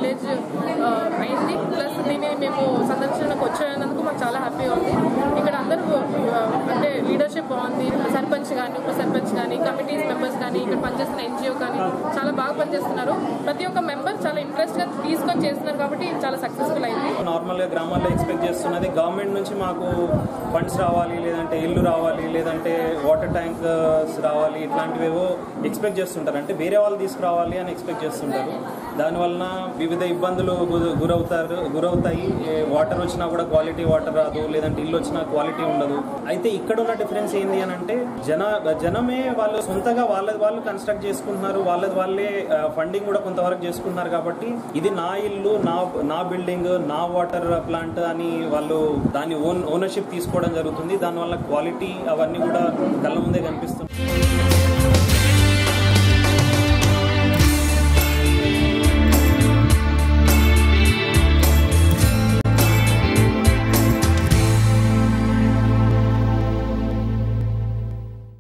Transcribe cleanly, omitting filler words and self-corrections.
Village అయింది. Plus దీన్ని మేము సందర్శనకు వచ్చినందుకు మాకు చాలా హ్యాపీగా ఉంది. ఇక్కడ అందరూ అంటే లీడర్షిప్ బాగుంది. సర్పంచ్ కానీ, ఉప సర్పంచ్ కానీ, కమిటీస్ మెంబర్స్ కానీ, ఇక్కడ పనిచేస్తున్న NGO కానీ చాలా బాగా పనిచేస్తున్నారు. ప్రతి ఒక్క మెంబర్ చాలా ఇంట్రెస్ట్గా తీసుకొని చేస్తున్నారు కాబట్టి చాలా సక్సెస్ఫుల్ అయింది. నార్మల్గా గ్రామాల్లో ఎక్స్పెక్ట్ చేస్తున్నది గవర్నమెంట్ నుంచి మాకు ఫండ్స్ రావాలి, లేదంటే ఇల్లు రావాలి, లేదంటే వాటర్ ట్యాంక్స్ రావాలి, ఇట్లాంటివేవో ఎక్స్పెక్ట్ చేస్తుంటారు. అంటే వేరే వాళ్ళు తీసుకురావాలి అని ఎక్స్పెక్ట్ చేస్తుంటారు. దానివలన వివిధ ఇబ్బందులు గురవుతాయి. వాటర్ వచ్చినా కూడా క్వాలిటీ వాటర్ రాదు, లేదంటే ఇల్లు వచ్చినా క్వాలిటీ ఉండదు. అయితే ఇక్కడ ఉన్న డిఫరెన్స్ ఏంటి అని అంటే జనమే వాళ్ళు సొంతగా వాళ్ళు కన్స్ట్రక్ట్ చేసుకుంటున్నారు, వాళ్ళే ఫండింగ్ కూడా కొంతవరకు చేసుకుంటున్నారు. కాబట్టి ఇది నా ఇల్లు, నా బిల్డింగ్, నా వాటర్ ప్లాంట్ అని వాళ్ళు దాన్ని ఓనర్షిప్ తీసుకోవడం జరుగుతుంది. దానివల్ల క్వాలిటీ అవన్నీ కూడా కళ్ళ ముందే కనిపిస్తుంది.